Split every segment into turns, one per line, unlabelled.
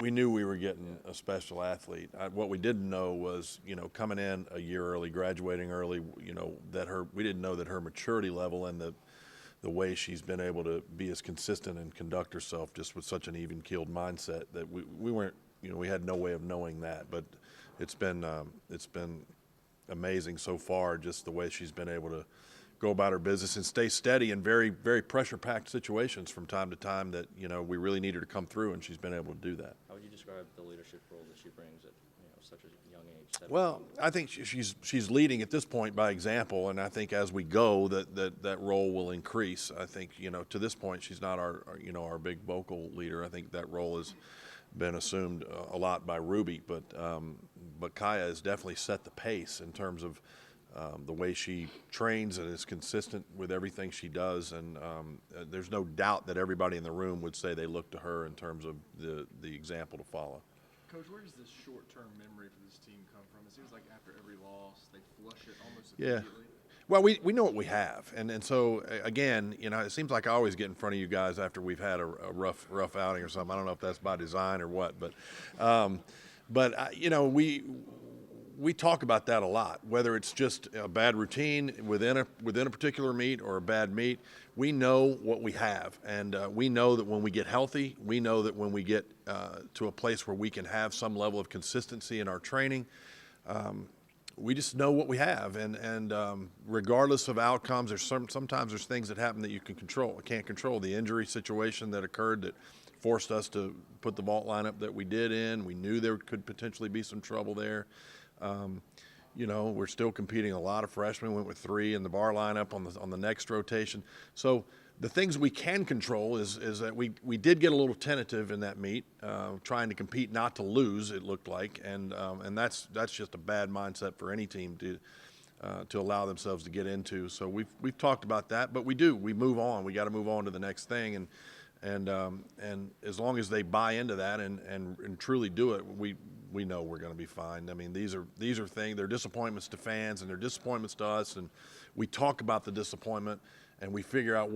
We knew we were getting a special athlete. What we didn't know was, coming in a year early, graduating early, we didn't know that her maturity level and the way she's been able to be as consistent and conduct herself just with such an even-keeled mindset that we weren't, we had no way of knowing that. But it's been amazing so far, just the way she's been able to go about her business and stay steady in very, very pressure-packed situations from time to time that, we really need her to come through, and she's been able to do that.
How would you describe the leadership role that she brings at such a young age? 17?
Well, I think she's leading at this point by example, and I think as we go that role will increase. I think, to this point she's not our big vocal leader. I think that role has been assumed a lot by Ruby, but Kaya has definitely set the pace in terms of the way she trains and is consistent with everything she does, and there's no doubt that everybody in the room would say they look to her in terms of the example to follow.
Coach, where does this short-term memory for this team come from? It seems like after every loss, they flush it almost immediately.
Well, we know what we have, and so again, it seems like I always get in front of you guys after we've had a rough outing or something. I don't know if that's by design or what, but we talk about that a lot. Whether it's just a bad routine within a particular meet or a bad meet, we know what we have, and we know that when we get healthy, we know that when we get to a place where we can have some level of consistency in our training. We just know what we have, and regardless of outcomes, sometimes there's things that happen that you can't control. The injury situation that occurred that forced us to put the vault lineup that we did in. We knew there could potentially be some trouble there. We're still competing. A lot of freshmen went with 3 in the bar lineup on the next rotation. So the things we can control is that we did get a little tentative in that meet, trying to compete not to lose, it looked like, and that's just a bad mindset for any team to allow themselves to get into. So we've talked about that, but we move on. We got to move on to the next thing, and as long as they buy into that and truly do it, we know we're going to be fine. I mean, these are things, they're disappointments to fans and they're disappointments to us, and we talk about the disappointment and we figure out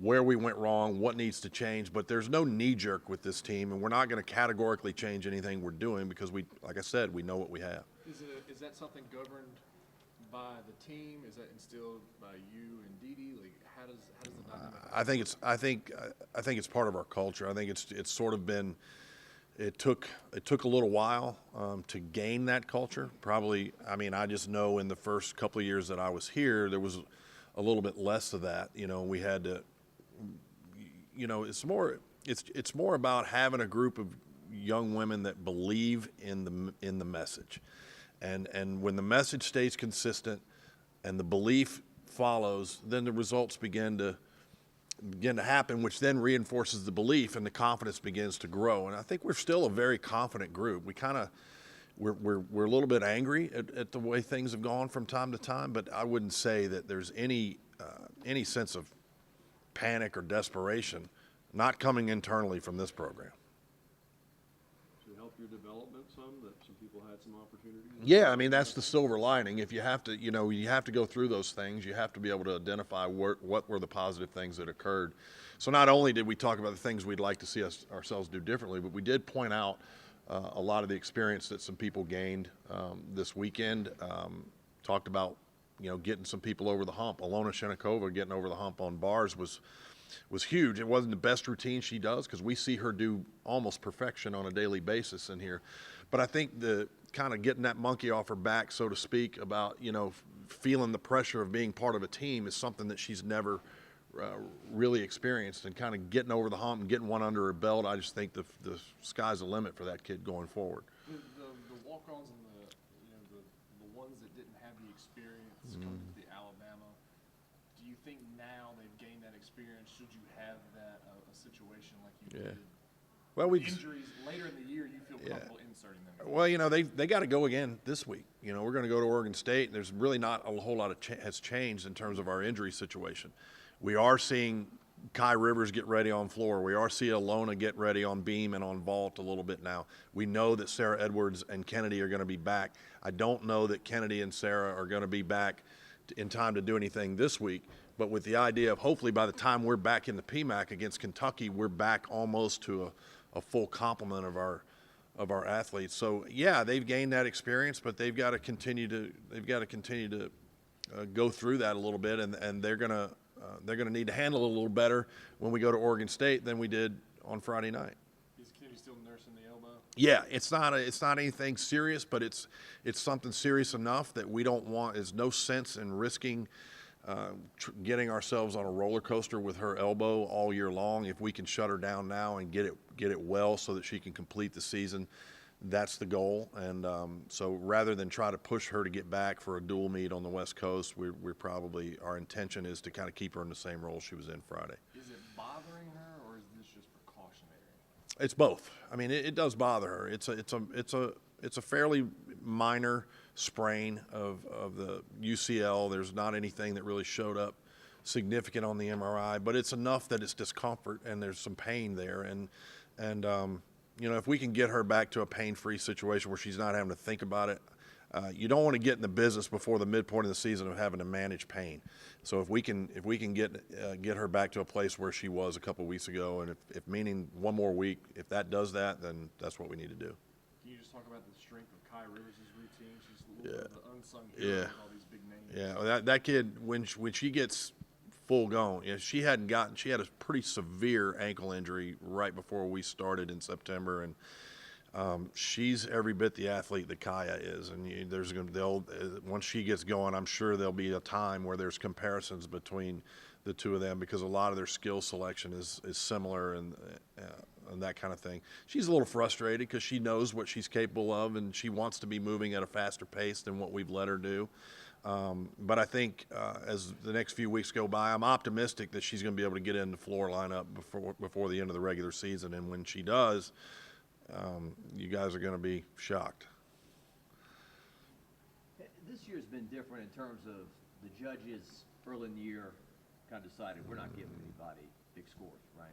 where we went wrong, what needs to change. But there's no knee jerk with this team, and we're not going to categorically change anything we're doing because like I said, we know what we have.
Is that something governed by the team? Is that instilled by you and Dee Dee? Like, how does the dynamic?
I think it's part of our culture. I think it's sort of been. It took a little while to gain that culture. Probably, I just know in the first couple of years that I was here, there was a little bit less of that. We had to, it's more about having a group of young women that believe in the message, and when the message stays consistent and the belief follows, then the results begin to happen, which then reinforces the belief and the confidence begins to grow. And I think we're still a very confident group. We're a little bit angry at the way things have gone from time to time, but I wouldn't say that there's any sense of panic or desperation not coming internally from this program.
Should it help your development some, that some people had some opportunities?
Yeah, that's the silver lining. If you have to, you have to go through those things. You have to be able to identify what were the positive things that occurred. So not only did we talk about the things we'd like to see ourselves do differently, but we did point out a lot of the experience that some people gained this weekend. Talked about, getting some people over the hump. Alona Shenikova getting over the hump on bars was huge. It wasn't the best routine she does because we see her do almost perfection on a daily basis in here. But I think the kind of getting that monkey off her back, so to speak, about, feeling the pressure of being part of a team is something that she's never really experienced, and kind of getting over the hump and getting one under her belt. I just think the sky's the limit for that kid going forward.
The walk-ons and the ones that didn't have the experience coming to the Alabama, do you think now they've gained that experience? Should you have that a situation like you did?
Well,
injuries later in the year, you feel comfortable inserting them?
Well, they got to go again this week. We're going to go to Oregon State, and there's really not a whole lot has changed in terms of our injury situation. We are seeing Kai Rivers get ready on floor. We are seeing Alona get ready on beam and on vault a little bit now. We know that Sarah Edwards and Kennedy are going to be back. I don't know that Kennedy and Sarah are going to be back in time to do anything this week, but with the idea of hopefully by the time we're back in the PMAC against Kentucky, we're back almost to a a full complement of our athletes. So yeah, they've gained that experience, but they've got to continue to go through that a little bit, and they're gonna need to handle it a little better when we go to Oregon State than we did on Friday night.
Is Kennedy still nursing the elbow?
Yeah, it's not anything serious, but it's something serious enough that we don't want. There's no sense in risking getting ourselves on a roller coaster with her elbow all year long. If we can shut her down now and get it well so that she can complete the season, that's the goal. And so rather than try to push her to get back for a dual meet on the West Coast, our intention is to kind of keep her in the same role she was in Friday.
Is it bothering her, or is this just precautionary?
It's both. I mean, it does bother her. It's a fairly minor sprain of the UCL. There's not anything that really showed up significant on the MRI, but it's enough that it's discomfort and there's some pain there. And if we can get her back to a pain-free situation where she's not having to think about it, you don't want to get in the business before the midpoint of the season of having to manage pain. So if we can get her back to a place where she was a couple weeks ago, and if meaning one more week, if that does that, then that's what we need to do.
Can you just talk about the strength of Kai Rivers' routine? She's a little bit of the unsung hero with all these big names.
Yeah, well, that kid, when she gets full gone, she had a pretty severe ankle injury right before we started in September, and she's every bit the athlete that Kaya is. And once she gets going, I'm sure there'll be a time where there's comparisons between the two of them, because a lot of their skill selection is similar and that kind of thing. She's a little frustrated because she knows what she's capable of, and she wants to be moving at a faster pace than what we've let her do. But I think as the next few weeks go by, I'm optimistic that she's going to be able to get in the floor lineup before the end of the regular season. And when she does, you guys are going to be shocked.
This year's been different in terms of the judges early in the year kind of decided we're not giving anybody big scores, right?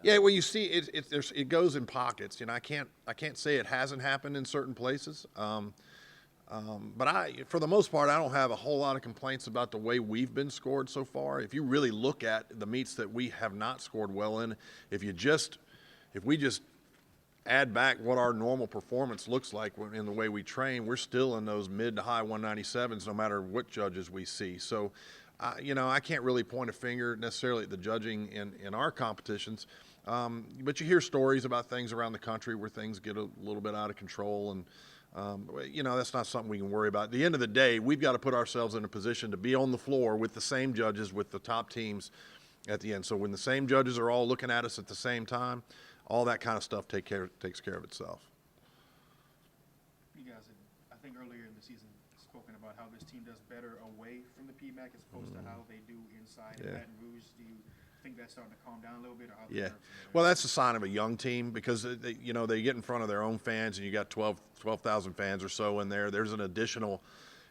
Yeah, well, you see, it goes in pockets. I can't say it hasn't happened in certain places. But for the most part, I don't have a whole lot of complaints about the way we've been scored so far. If you really look at the meets that we have not scored well in, if we just add back what our normal performance looks like in the way we train, we're still in those mid to high 197s no matter what judges we see. So, I can't really point a finger necessarily at the judging in our competitions, but you hear stories about things around the country where things get a little bit out of control, and that's not something we can worry about. At the end of the day, we've got to put ourselves in a position to be on the floor with the same judges, with the top teams at the end. So when the same judges are all looking at us at the same time, all that kind of stuff takes care of itself.
You guys had, I think earlier in the season, spoken about how this team does better away from the PMAC as opposed to how they do inside in Baton Rouge. Do you think that's starting to calm down a little bit? Or how
Yeah. Well, that's a sign of a young team, because they get in front of their own fans, and you got 12,000 fans or so in there. There's an additional,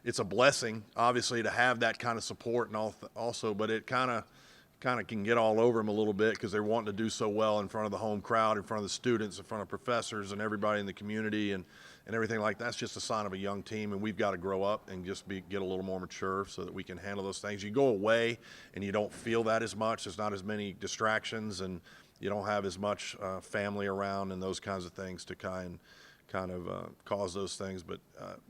it's a blessing, obviously, to have that kind of support, and also, but it kind of can get all over them a little bit because they're wanting to do so well in front of the home crowd, in front of the students, in front of professors and everybody in the community, and everything like that. That's just a sign of a young team, and we've got to grow up and just get a little more mature so that we can handle those things. You go away and you don't feel that as much. There's not as many distractions, and you don't have as much family around and those kinds of things to kind of cause those things. But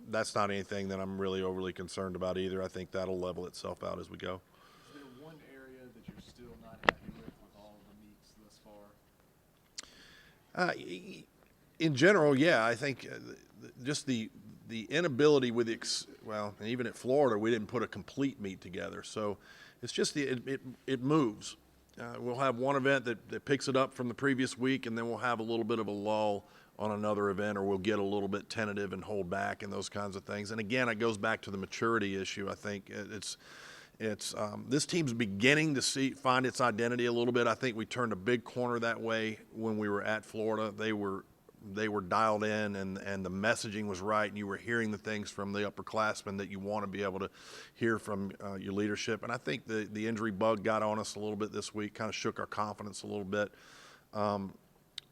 that's not anything that I'm really overly concerned about either. I think that'll level itself out as we go.
Is there one area that you're still not happy with all of the meets thus far?
In general, yeah, I think just the inability with and even at Florida, we didn't put a complete meet together. So it's just it moves. We'll have one event that picks it up from the previous week, and then we'll have a little bit of a lull on another event, or we'll get a little bit tentative and hold back and those kinds of things. And again, it goes back to the maturity issue. I think it's this team's beginning to find its identity a little bit. I think we turned a big corner that way when we were at Florida. They were dialed in, and the messaging was right, and you were hearing the things from the upperclassmen that you want to be able to hear from your leadership. And I think the injury bug got on us a little bit this week, kind of shook our confidence a little bit.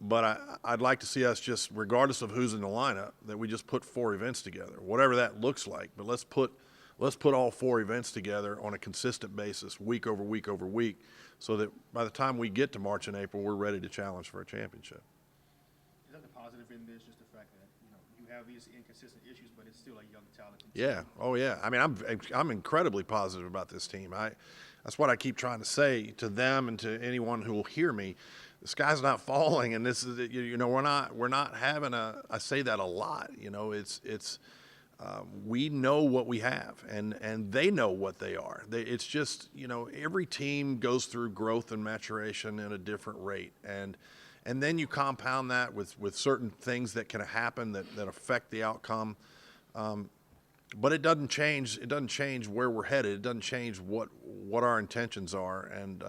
But I'd like to see us just, regardless of who's in the lineup, that we just put 4 events together, whatever that looks like. But let's put all 4 events together on a consistent basis, week over week over week, so that by the time we get to March and April, we're ready to challenge for a championship.
positive in this, just the fact that, you know, you have these inconsistent issues, but it's still a young, talented team?
Yeah. Oh, yeah. I mean, I'm incredibly positive about this team. That's what I keep trying to say to them and to anyone who will hear me. The sky's not falling, and this is, you know, we're not having I say that a lot. You know, we know what we have, and they know what they are. It's just, you know, every team goes through growth and maturation at a different rate, and then you compound that with certain things that can happen that affect the outcome. But it doesn't change. It doesn't change where we're headed. It doesn't change what our intentions are. And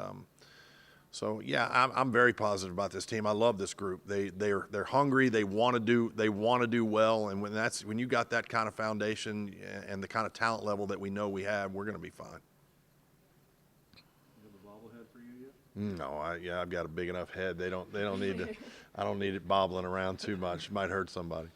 so yeah, I'm very positive about this team. I love this group. They're hungry. They want to do well. And when you got that kind of foundation and the kind of talent level that we know we have, we're going to be fine.
You have a bobblehead for you yet?
No, I've got a big enough head. They don't need to. I don't need it bobbling around too much. Might hurt somebody.